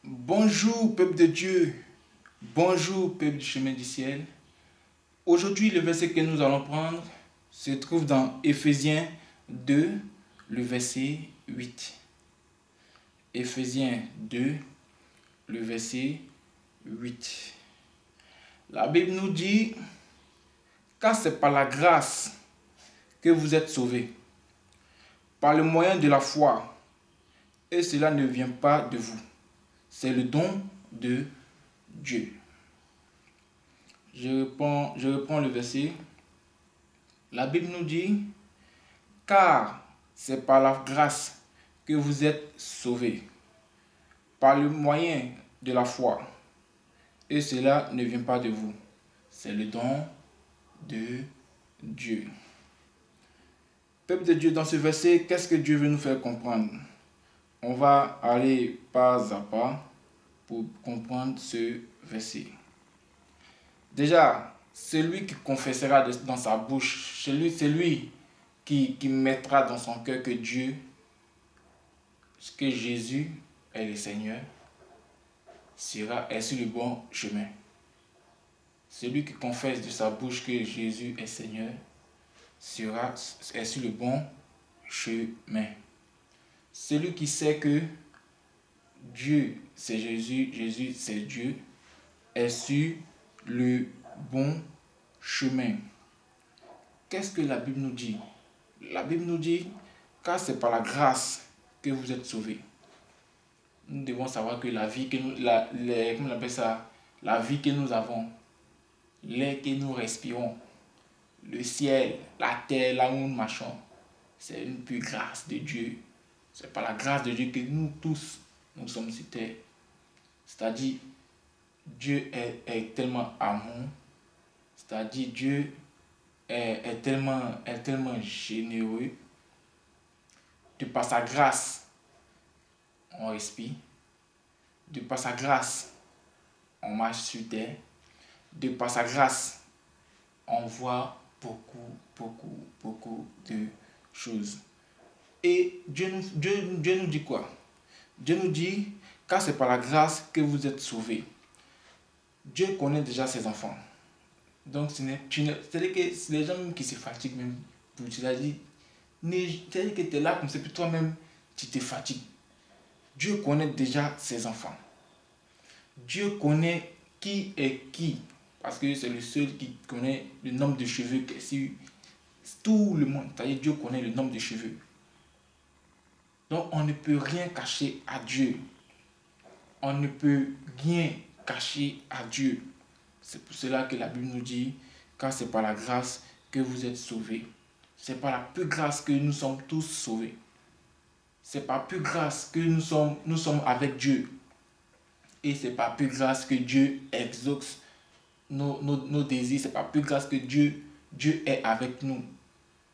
Bonjour peuple de Dieu, bonjour peuple du chemin du ciel. Aujourd'hui le verset que nous allons prendre se trouve dans Éphésiens 2, le verset 8. Éphésiens 2, le verset 8. La Bible nous dit, car c'est par la grâce que vous êtes sauvés, par le moyen de la foi, et cela ne vient pas de vous. C'est le don de Dieu. Je reprends le verset. La Bible nous dit, car c'est par la grâce que vous êtes sauvés, par le moyen de la foi, et cela ne vient pas de vous. C'est le don de Dieu. Peuple de Dieu, dans ce verset, qu'est-ce que Dieu veut nous faire comprendre? On va aller pas à pas pour comprendre ce verset. Déjà, celui qui confessera dans sa bouche, celui qui mettra dans son cœur que Jésus est le Seigneur, est sur le bon chemin. Celui qui confesse de sa bouche que Jésus est Seigneur est sur le bon chemin. Celui qui sait que Dieu c'est Jésus, Jésus c'est Dieu, est sur le bon chemin. Qu'est-ce que la Bible nous dit? La Bible nous dit, car c'est par la grâce que vous êtes sauvés. Nous devons savoir que la vie que nous, comment on appelle ça? La vie que nous avons, l'air que nous respirons, le ciel, la terre, là où nous marchons, c'est une pure grâce de Dieu. C'est par la grâce de Dieu que nous tous, nous sommes sur terre. C'est-à-dire, Dieu est tellement amour. C'est-à-dire, Dieu est tellement généreux. De par sa grâce, on respire. De par sa grâce, on marche sur terre. De par sa grâce, on voit beaucoup de choses. Et Dieu nous dit quoi? Dieu nous dit, car c'est par la grâce que vous êtes sauvés. Dieu connaît déjà ses enfants. Donc, c'est-à-dire que les gens même qui se fatiguent, même pour te dire, c'est-à-dire que tu es là comme c'est, puis toi-même, tu te fatigues. Dieu connaît déjà ses enfants. Dieu connaît qui est qui. Parce que c'est le seul qui connaît le nombre de cheveux qui est sur tout le monde. C'est-à-dire Dieu connaît le nombre de cheveux. Donc, on ne peut rien cacher à Dieu. On ne peut rien cacher à Dieu. C'est pour cela que la Bible nous dit, car c'est par la grâce que vous êtes sauvés. C'est par la pure grâce que nous sommes tous sauvés. C'est par pure grâce que nous sommes avec Dieu. Et c'est par pure grâce que Dieu exauce nos désirs. C'est par pure grâce que Dieu est avec nous.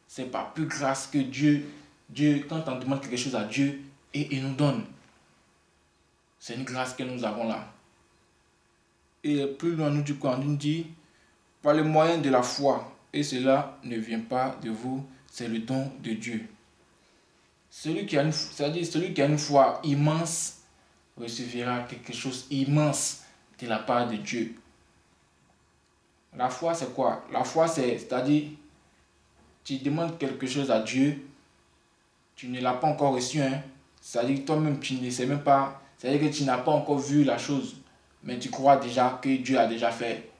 C'est par pure grâce que Dieu, quand on demande quelque chose à Dieu, et il nous donne. C'est une grâce que nous avons là. Et plus loin, on nous dit quoi? On nous dit, par le moyen de la foi, et cela ne vient pas de vous, c'est le don de Dieu. Celui qui a une foi immense recevra quelque chose immense de la part de Dieu. La foi, c'est quoi? La foi, c'est-à-dire, tu demandes quelque chose à Dieu, tu ne l'as pas encore reçu, hein? C'est-à-dire toi-même, tu ne sais même pas, c'est-à-dire que tu n'as pas encore vu la chose, mais tu crois déjà que Dieu a déjà fait.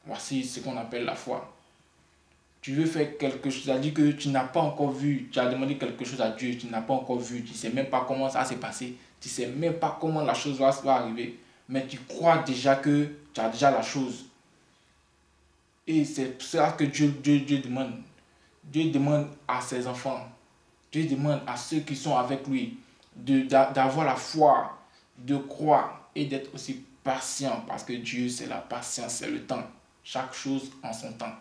Voici ce qu'on appelle la foi. Tu veux faire quelque chose, c'est-à-dire que tu n'as pas encore vu, tu as demandé quelque chose à Dieu, tu n'as pas encore vu, tu ne sais même pas comment ça s'est passé, tu ne sais même pas comment la chose va arriver, mais tu crois déjà que tu as déjà la chose. Et c'est ça que Dieu demande. Dieu demande à ses enfants, Dieu demande à ceux qui sont avec lui d'avoir la foi, de croire et d'être aussi patient, parce que Dieu, c'est la patience, c'est le temps. Chaque chose en son temps.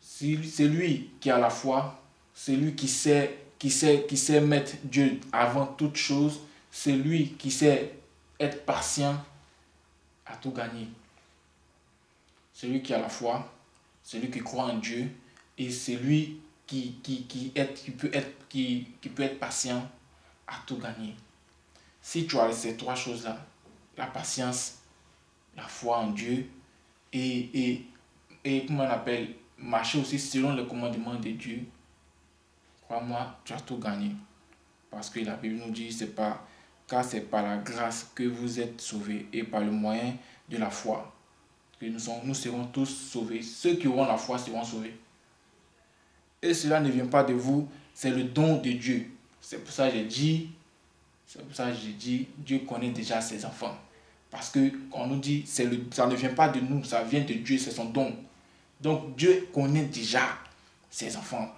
C'est lui qui a la foi, c'est lui qui sait mettre Dieu avant toute chose, c'est lui qui sait être patient à tout gagner. Celui qui a la foi, celui qui croit en Dieu, et c'est lui qui peut être patient à tout gagner. Si tu as ces trois choses-là, la patience, la foi en Dieu et comment on appelle, marcher aussi selon les commandements de Dieu, crois-moi, tu as tout gagné. Parce que la Bible nous dit, car c'est par la grâce que vous êtes sauvés et par le moyen de la foi que nous serons tous sauvés. Ceux qui auront la foi seront sauvés. Et cela ne vient pas de vous, c'est le don de Dieu. C'est pour ça que j'ai dit, Dieu connaît déjà ses enfants. Parce que quand on nous dit, ça ne vient pas de nous, ça vient de Dieu, c'est son don. Donc Dieu connaît déjà ses enfants.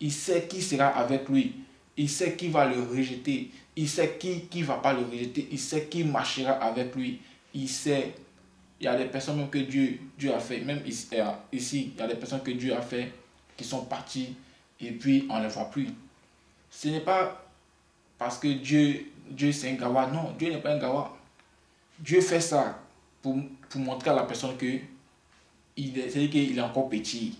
Il sait qui sera avec lui. Il sait qui va le rejeter. Il sait qui ne va pas le rejeter. Il sait qui marchera avec lui. Il sait. Il y a des personnes même que Dieu a fait. Même ici, il y a des personnes que Dieu a fait qui sont parties et puis on ne les voit plus. Ce n'est pas parce que Dieu c'est un gawa. Non, Dieu n'est pas un gawa. Dieu fait ça pour montrer à la personne que c'est-à-dire qu'il est encore petit.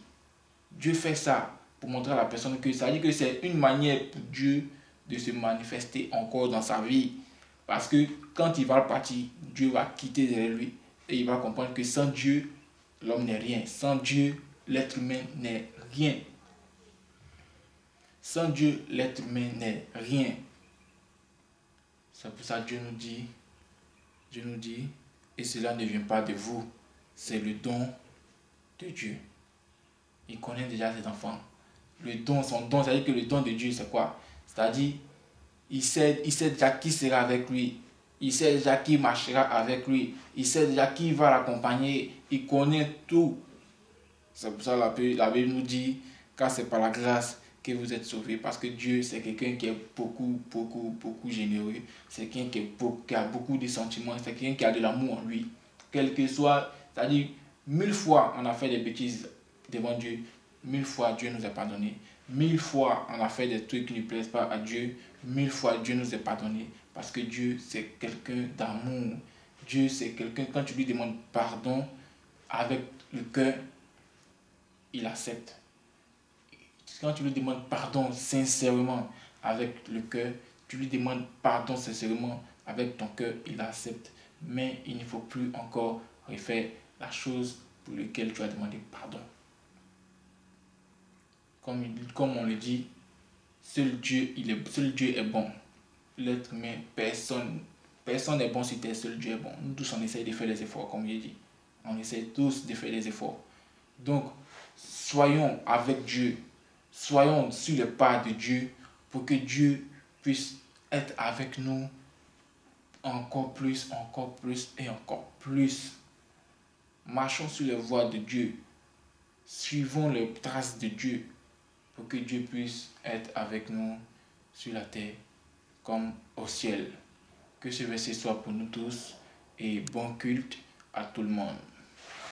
Dieu fait ça pour montrer à la personne que ça veut dire que c'est une manière pour Dieu de se manifester encore dans sa vie. Parce que quand il va partir, Dieu va quitter derrière lui et il va comprendre que sans Dieu, l'homme n'est rien. Sans Dieu, l'être humain n'est rien. Sans Dieu, l'être humain n'est rien. C'est pour ça que Dieu nous dit, et cela ne vient pas de vous, c'est le don de Dieu. Il connaît déjà ses enfants. Le don, son don, c'est-à-dire que le don de Dieu, c'est quoi? C'est-à-dire, il sait déjà qui sera avec lui. Il sait déjà qui marchera avec lui. Il sait déjà qui va l'accompagner. Il connaît tout. C'est pour ça que la Bible nous dit, car c'est par la grâce que vous êtes sauvés. Parce que Dieu, c'est quelqu'un qui est beaucoup, beaucoup, beaucoup généreux. C'est quelqu'un qui a beaucoup de sentiments. C'est quelqu'un qui a de l'amour en lui. Quel que soit, c'est-à-dire, 1000 fois on a fait des bêtises devant Dieu. 1000 fois Dieu nous a pardonné. 1000 fois on a fait des trucs qui ne plaisent pas à Dieu. 1000 fois Dieu nous a pardonné. Parce que Dieu, c'est quelqu'un d'amour. Dieu, c'est quelqu'un, quand tu lui demandes pardon avec le cœur, il accepte. Quand tu lui demandes pardon sincèrement avec le cœur, tu lui demandes pardon sincèrement avec ton cœur, il accepte. Mais il ne faut plus encore refaire la chose pour laquelle tu as demandé pardon. Comme on le dit, seul Dieu est bon. L'être humain, personne n'est bon si seul Dieu est bon. Nous tous, on essaye de faire des efforts, comme il dit. On essaye tous de faire des efforts. Donc, soyons avec Dieu. Soyons sur le pas de Dieu pour que Dieu puisse être avec nous encore plus et encore plus. Marchons sur les voies de Dieu. Suivons les traces de Dieu pour que Dieu puisse être avec nous sur la terre comme au ciel. Que ce verset soit pour nous tous et bon culte à tout le monde.